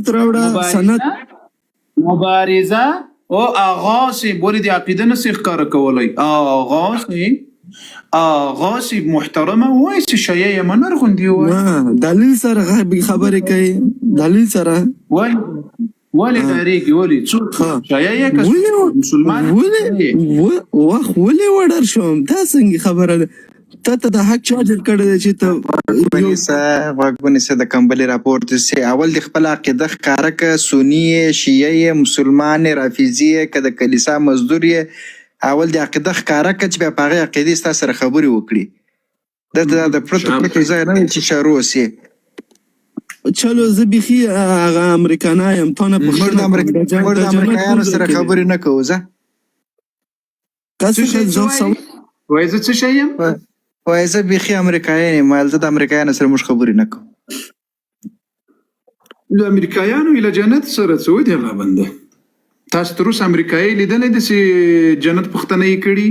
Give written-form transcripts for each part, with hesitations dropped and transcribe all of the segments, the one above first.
ثبوت راوړه سند مبارزه او آغاز بولې د عقیده نه سیخ کار کولای آغاز محترمه وای چې شایع منر غوندي وای دلیل سره خبرې کوي دلیل سره ولی داریږي ولی څوک شایع کس مسلمان ولې وډر شوم دا څنګه خبره ده ته د حق چارجر کړی چې ته واګونیسه د کمبلي راپورټ سي اول د خپل عقیده ښکاره ک سنی شیعه مسلمان رافضی ک د کلیسا مزدور اول د عقیده ښکاره ک چې په هغه عقیده ست سره خبري وکړي د پروتوکول ځای نه چې شروع سي چلو زه بيخي هغه امریکایان یم ته نه په خپل امریکایانو سره خبري نه کوو زه تاسو ځو وای زه څه شایم وای زه بيخي امریکایان یم زه د امریکایانو سره مش خبري نه کوم د امریکایانو اله جنت سره څه دی الله بنده تاسو تر اوسه امریکایي لیدلې د سي جنت پختنه یې کړي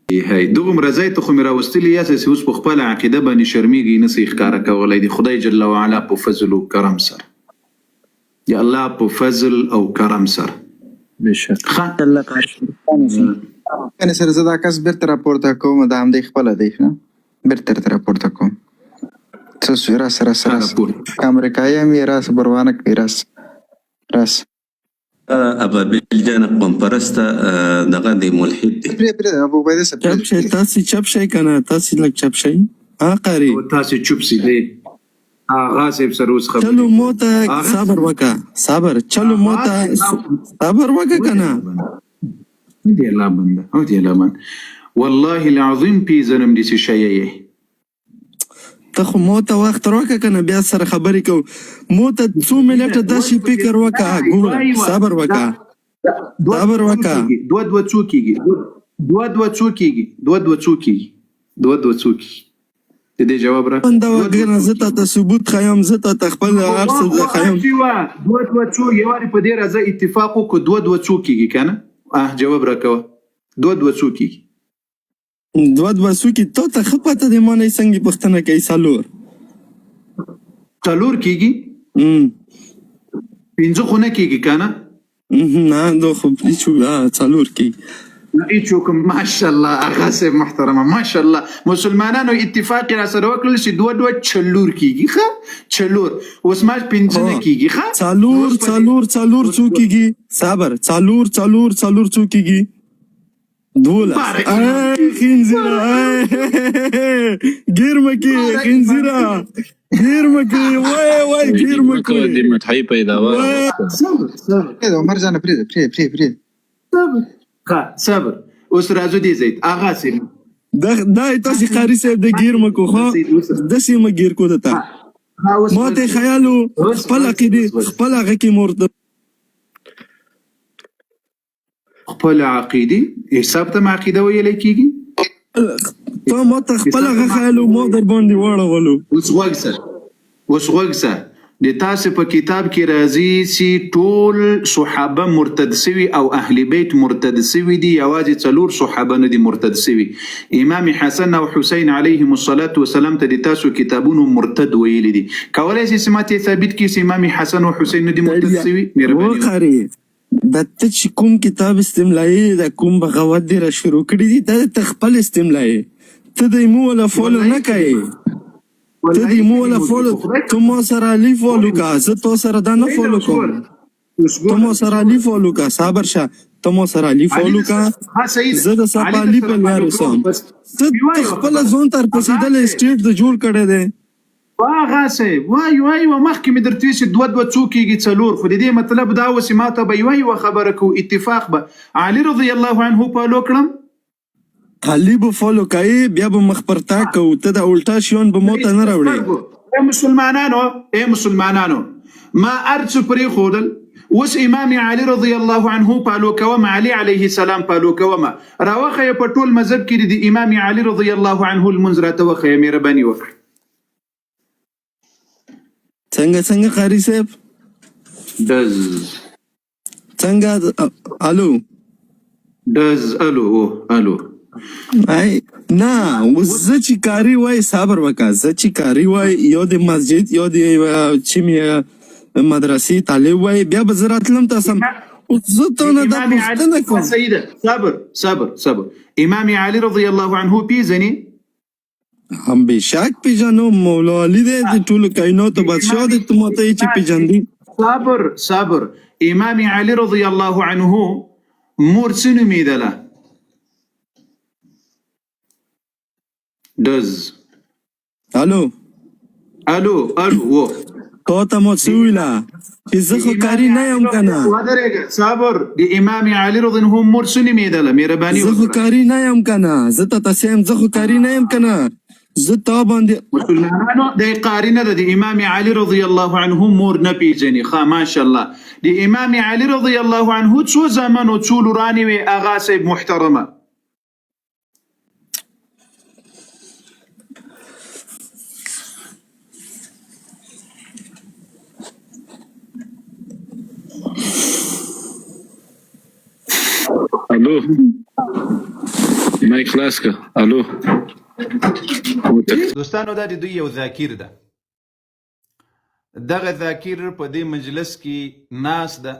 هي دغه مرزای ته خو مې راوستلی یا چې اوس په خپل عقیده باندې شرمېږي نه سي ښکارا کولای دی خدای جل وعلا په فضل او کرم سره یا الله په فضل او کرم سره بشک الله قاشم انا سره زه دا کس بیرته راپورته کوم د همدې خپله دی بیرته راپورته کوم څه راس امریکایي هم یې راس بروانه کوي راس ابابیل جان قوم پرسته دغه دی ملحد دی پرې ابو عبیده صاحب تاسو چپ شئ کنه تاسو لږ چپ شئ قاری تاسو چپ سي دی آغاز سروس خبر چلو موته صبر وکا صبر چلو موته صبر وکا کنه دي الله بنده او دي الله من والله العظيم پی زنم دي سي شایعه ته خو موته وخت راکه کنه بیا سره خبرې کو موته 2 منټه د شي فکر وکا ګور صبر وکا دو څوکي د دې جواب را دا وګنه زته ته ثبوت خیم زته خپل ارسه خیم دو څوکي یواري په دې راځي اتفاق کو دو څوکي کنه جواب راکوه دو څوکي ته ته خپته د معنی څنګه پښتنه کوي سالور کیږي پنځه خونه کیږي کنه نه دو خو هیڅ سالور کیږي هیڅوک ماشاءالله اغه محترمه ماشاءالله مسلمانانو اتفاق را سره وکړل چې دو چلور کیږي چلور اوس ما پنځه نه کیږي څلور څوکيږي صبر څلور څوکيږي دوله خنزيره ګرمکی خنزيره ګرمکی وای ګرمکی د مټای پیدا و کله عمر جان پری صبر اوس راځو دي زید اغا سي دا تاسو قاری صاحب د ګرمکو خو د سیمه ګیر کو دتا ما ته خیالو خپل عقیده خپل هغه کې مرده خپل عقیده حساب ته عقیده ویل کیږي ته ما ته خپل هغه خیالو ما در باندې واړولو اوس وګسه د تاسو په کتاب کې راځي چې ټول صحابه مرتد سوي او اهل بیت مرتد سوي دي یوازې څلور صحابه نه دي مرتد سوي امام حسن او حسین علیهم الصلاة والسلام ته د تاسو کتابونو مرتد ویل دي کولای شي سمته ثابت کړي چې امام حسن او حسین نه دي مرتد سوي مهرباني د ته چې کوم کتاب استملایي د کوم بغاوت دی را شروع کړی دي د تخپل استملایي ته د مو ولا فولو نه کوي ته د مو ولا فولو ته مو سره لی فولو کا زه تو سره دا نه فولو کوم ته مو سره لی فولو کا صبر شه ته مو سره لی فولو کا زه د صفه لی په لار وسم ته خپل ځون تر پسیدل سټیټ د جوړ کړی دی واغاسه وای مخکې مې درته چې دو څوکيږي څلور خو دې مطلب دا وسی ما ته به وای خبره کو اتفاق به علي رضی الله عنه په لوکړم علي به فالو کوي بیا به مخبرتا کو ته د الټا شیون به موته نه راوړي مسلمانانو ما ارڅ پرې خودل وس امام علي رضی الله عنه په لوکوم علي عليه السلام په لوکوم راوخه په ټول مذهب کې د امام علي رضی الله عنه المنذرته وخه مهرباني وکړه څنګه قاری صاحب دز څنګه الو دز الو ay نه وزه چې کاری وای صبر وکا زه چې کاری وای یو د مسجد یو د چې مدرسې طالب وای بیا به زه راتلم تا سم اوس زه تا نه دا امام پوښتنه علي کوم صبر امام علي رضی الله عنه پیژني هم بېشک پیژنو مولا علي دی د ټولو کایناتو بادشاه دی ته ماته یې چې پیژندي صبر امام علي رضی الله عنه مور څه نومېدله الو و تا ته مو څه ویله چې زه خو کاري نه یم که نه ودرېږه صبر د امام علي رضی الله عنه مور څه نومېدله مهرباني زه خو کاري نه یم که نه زه ته تاسې یم زه خو کاري نه یم که نه زه تا باندې مسلمانانو د قارینه ده د امام علي رضی الله عنه مور نه پیژني ښه ماشاءالله د امام علي رضی الله عنه څو زامن او څو لورانې وې اغا صاحب محترمه الو مایک خلاص که الو دوستانو دا د دوی یو ذاکر ده دغه ذاکر په دې مجلس کې ناس ده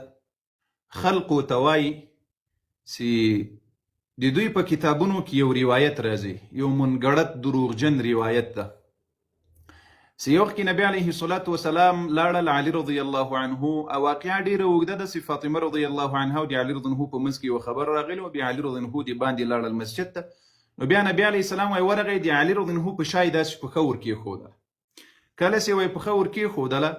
خلقو ته وایي چې د دوی په کتابونو کې یو روایت راځي یو منګړت دروغجن روایت ده چې یو وخت کې نبي علیه الصلاة وسلام لاړل علي رضی الله عنه او واقعه ډېره اوږده ده چې فاطمه رضی الله عنها او د علي رضی الله عنه په منځ کې یو خبر راغلی او بیا علي رضی الله عنه د باندې لاړل مسجد ته نو بیا نبی علیه السلام وایي ورغی د علي رضی الله عنه په شا یې داسې پښه ورکېښوده کله چې وایي پښه ورکېښودله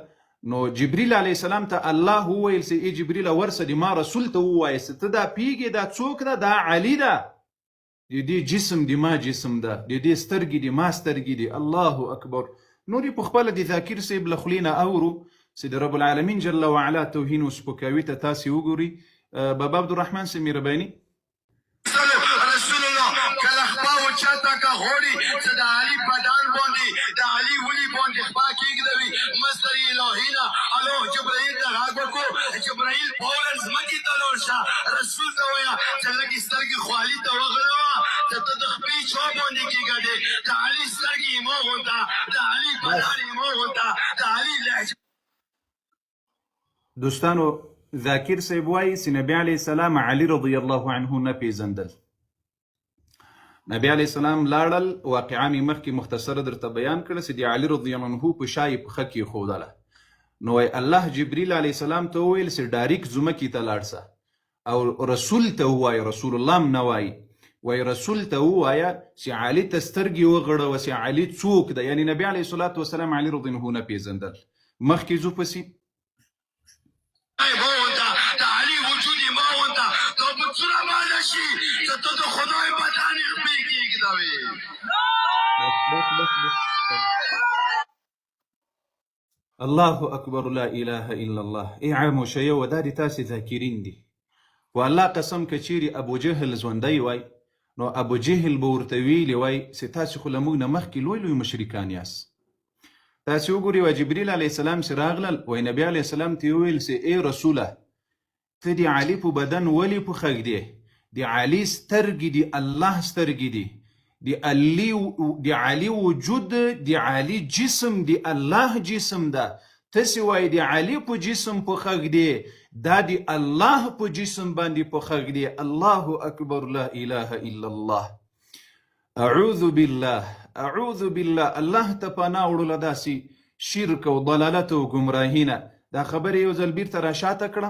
نو جبریل علیه السلام ته الله وویل چې ای جبریله ورسه د ما رسول ته ووایه ته دا پیږې دا څوک ده دا علي ده د دې جسم د ما جسم ده د دې سترګې د ما سترګې دي الله اکبر نورې په خپله د ذاکر صاحب له خولې نه اورو چې د رب العالمین جل وعلا توهین او سپکاوي ته تاسې وګورئ بابا عبدالرحمن صاحب مهرباني رسول الله کله خپا و چاته کا غوړي چې د علي بدن باندې د علي ولي باندې خپا کېږدوي مصدر الهي نه الو جبرائیل ته غږ وکړو جبرائیل فورا ځمکې ته لاړ شه رسول ته وایه چې لږې سترګې خالي ته وغړوه چې ته د خپې چا باندې کېږدې د علي سترګې یې ما غونته د علي بدن یې ما غونته د علي لهجه دوستانو ذاکر صاحب وایي چې نبی علیه السلام علي رضی الله عنه نه پیژندل نبی علیه السلام لاړل واقعه مې مخکې مختصره درته بیان کړه چې د علي رضی الله عنه په شا یې پښه کېښودله نو وایي الله جبریل علیه السلام ته وویل چې ډاریک ځمکې ته لاړ شه او رسول ته ووایه رسول الله هم نه وایي وایي رسول ته ووایه چې علي ته سترګې وغړوه چې علي څوک ده یعنې نبی علیه الصلاة وسلام علي رضی الله عنه نه پیژندل مخکې ځو پسې الله اکبر لا اله الا الله ای عام شیه و دا د تاسې ذاکرین دي و الله قسم که چیرې ابو جهل ژوندی وای نو ابو جهل به ورته ویلي وای چې تاسې خو له موږ نه مخکې لوی لوی مشرکان یاست تاسې وګورئ و جبریل علیه السلام چې راغلل وای نبی علیه السلام ته یې وویل چې ای رسوله ته د علي په بدن ولې په خږ دی د علي سترګې د الله سترګې دي د علي وجود د علي جسم د الله جسم ده تاسې وایي د علي په جسم په خږ دی دا د الله په جسم باندې په خږ دی الله اکبر لا اله الا الله اعوذ بالله الله ته پناه وړله داسې شرک او ضلالت او ګمراهي نه دا خبرې یو ځل بیرته راشاته کړه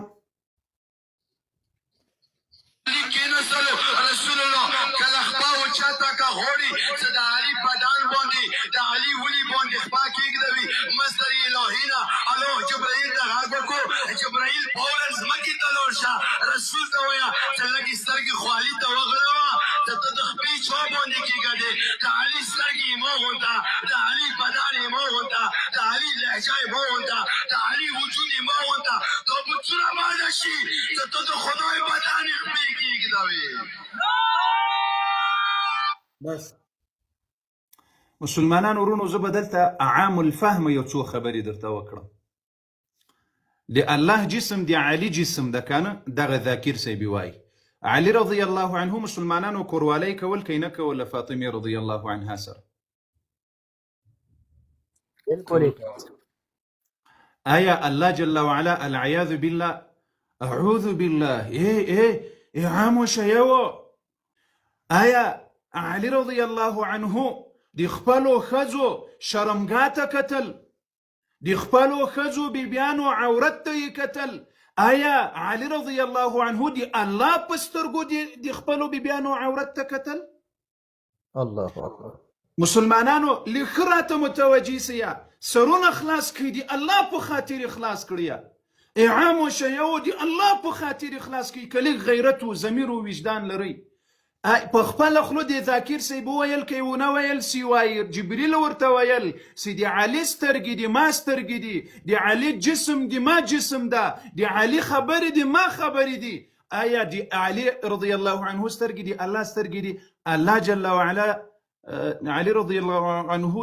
غوړي چې د علي بدن باندې د علي ولي باندې خپا کېږدوي مصدر الهي نه الو جبرائیل ته غږ وکړو جبرائیل فورا ځمکې ته لاړ شه رسول ته وایه چې لږې سترګې خالي ته وغړوه چې ته د خپې چا باندې کېږدې د علي سترګې یې ما غونته د علي بدن یې ما غونته د علي لهجه یې ما غونته د علي وجود یې ما غونته دا بوتونه ماده شي چې ته د خدای بدن یې خپې کېږدوي بس مسلمانان ورونو زه به دلته عام الفهم یو څو خبرې درته وکړم د الله جسم د علي جسم ده کنه دغه ذاکر صاحب وایي علي رضی الله عنه مسلمانانو کوروالی کول که نه کول فاطمه رضی الله عنها سره آیا الله جل وعلا العیاذ بالله اعوذ بالله عاموشه یو آیا علی رضی الله عنه د خپلو ښځو شرمګاه ته کتل، د خپلو ښځو بیبیانو عورت ته یې کتل؟ آیا علی رضی الله عنه د الله په سترګو د خپلو بیبیانو عورت ته کتل؟ الله اکبر. مسلمانانو لږ راته متوجه سیا، سرونه خلاص کړي دي الله په خاطر خلاص کړي، عامو شیو دي الله په خاطر خلاص کړي. که لږ غیرت و ضمیر و وجدان لرئ په خپله خوله د ذاکر صاحب وویل که یې ونه ویل سی وایي جبریل ورته ویل سی د علي سترګې دي ما سترګې دي، د علي جسم دي ما جسم ده، د علي خبرې دي ما خبرې دي. آیا د علي رضی الله عنه سترګې دي الله سترګې دي؟ الله جل وعلا علي رضی الله عنه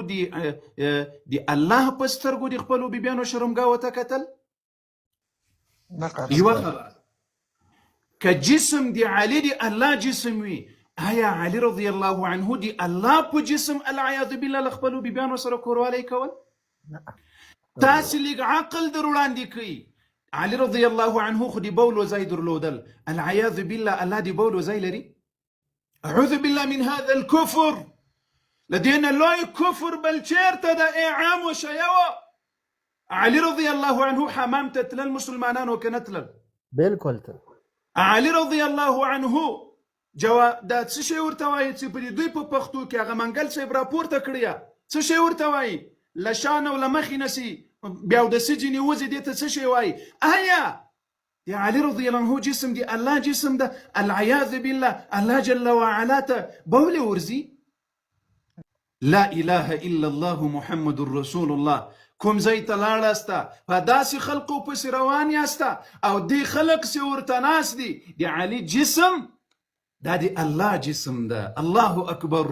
د الله په سترګو د خپلو بیبیانو شرمګاه ورته کتل؟ یوه خبره که جسم دی علی دی الله جسم وي، آیا علی رضی الله عنه دی الله په جسم العیاذ بالله له خپلو بیبیانو سره کوروالی کول؟ تاسې لږ عقل در وړاندې کوي. علی رضی الله عنه خو د بول وځای درلودل، العیاذ بالله الله د بول وځای لري؟ اعوذ بالله من هذا الكفر، لدينا لوی کفر بل چیرته ده ای عامو شیوه؟ علی رضی الله عنه حمام ته تلل مسلمانانو که نه تلل؟ بالکل ته علي رضی الله عنه دا څه شی ورته وایي چې په دوی په پښتو کې هغه منګل صاحب راپورته کړی څه شی ورته وایي؟ له شان او له مخې نسي بیا اودسي ځینې وځي دې ته څه شی وایي؟ آیا د علي رضی الله عنه جسم دی الله جسم ده العیاذ بالله الله جل وعلا ته بولې ورځي؟ لا اله الا الله محمد رسول الله. کوم ځای ته لاړاسته په داسې خلقو پسې روان یاسته او دی خلق سې ورته ناست دي، د علي جسم دا د الله جسم ده. الله اکبر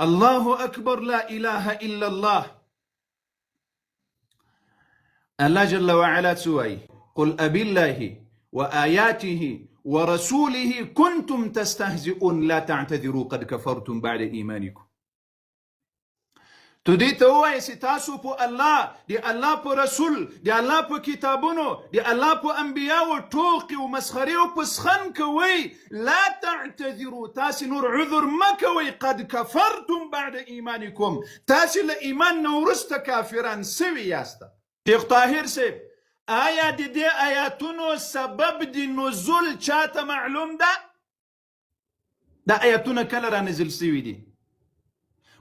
الله اکبر لا اله الا الله. الله جل وعلا څه وایي؟ قل أبالله وآياته ورسوله كنتم تستهزئون لا تعتذروا قد كفرتم بعد إيمانكم. تو دې ته ووایه چې تاسو په الله، د الله په رسول، د الله په کتابونو، د الله په انبیاو ټوقې او مسخرې او پسخن کوئ، لا تعتذروا تاسې نور عذر مه کوئ، قد کفرتم بعد ایمانکم تاسې له ایمان نه وروسته کافران سوي یاسته. شیخ طاهر صاحب آیا د دې آیاتونو سبب د نزول چاته معلوم ده؟ دا آیاتونه کله را نزل سوي دي؟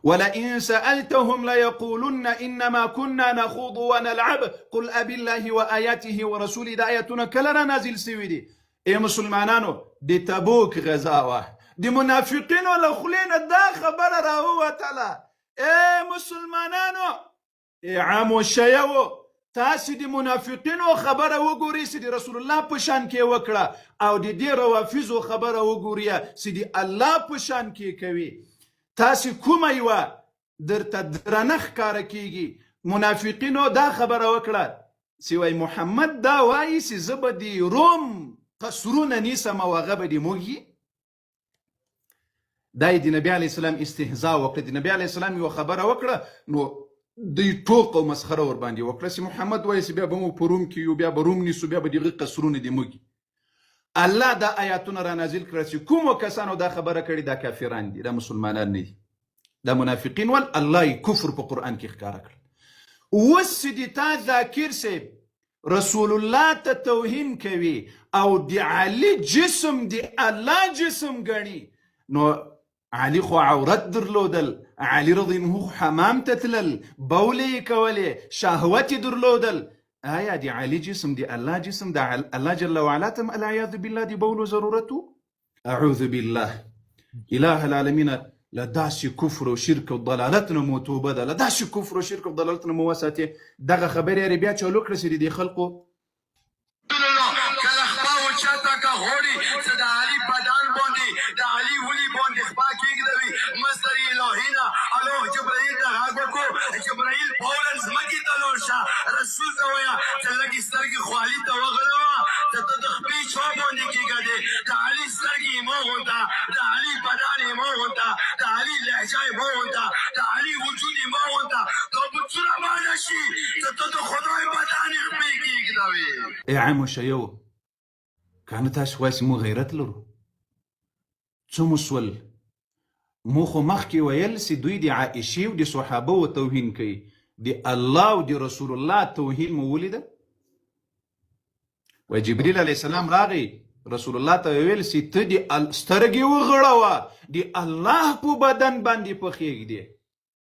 ولئن سألتهم ليقولن إنما كنا نخوض ونلعب قل أبي الله وآياته ورسوله. دا آياتنا كلنا نازل سوي دي. اي مسلمانانو دي تبوك غزاوة دي منافقين ولخلين دا خبر راهو تعالى. اي مسلمانانو اي عامو الشيو تاسي دي منافقين خبر وګوري سي دي رسول الله پشان کې وکړه او دي روافضو خبر وګوري سي دي الله پشان کې کوي. تاسې کومه یوه درته درنه ښکاره کیږي منافقینو دا خبره وکړه چې وایي محمد دا وایي چې زه به د روم قصرونه نیسم او هغه به دې موږي؟ دا یې د نبي علیه السلام استهزا وکړه. د نبي علیه السلام یوه خبره وکړه نو دوی ټوق او مسخره ورباندې وکړه چې محمد وایي چې بیا به موږ په روم کې یو، بیا به روم نیسو، بیا به د هغه قصرونه دې موږي. الله دا آیاتونه را نازل کړه چې کومو کسانو دا خبره کړې دا کافران دي، دا مسلمانان نه دي، دا منافقین ول الله یې کفر په قرآن کې ښکاره کړل. اوس چې تا ذاکر صاحب رسول الله ته توهین کوي او د علي جسم د الله جسم ګڼي، نو علي خو عورت درلودل، علي رضی الله عنه حمام ته تلل، بولې یې کولې، شهوت یې درلودل. آیا دی علی جسم دی الله جسم دا الله جل وعلا تم العیاذ بالله دی بولو ضرورتو؟ اعوذ بالله اله العالمین لداسې کفر و شرک و ضلالتنا مو توبه ده، لداسې کفر و شرک و ضلالتنا مو وساتې. دغه خبرې یې بیا چالو کړه چې د دې خلقو کله خپه و چاته که غوړي څه د علي بدن باندې د علي ولي باندې خپه کېږدوي مصدر الهي نه الو جبرائیل ته غږ وکړو، جبرائیل فوراً ځمکې ته لاړ شه، رسول ته وایه چې لږې سترګې خوالي ته وغړوه، ته د خپې چا باندې کېږدې، د علي سترګې یې مه غونډه، د علي بدن یې مه غونډه، د علي لهجه یې مه غونډه، د علي وجود یې مه غونډه، دا بوتونه مانه شي. شي ته د خدای بدانې خپې کېږدوې ای عامو شیو کنه تاسو وایسې مو غیرت لرو څه مو سول مو خو مخکې ویل سي دوی د عائشې او د صحابه و توهین کوي د الله او د رسول الله توهین مو ولیده و جبريل عليه السلام راغی رسول الله ته ویل سي ته د سترګې وغړوه د الله په بدن باندې پخېږدې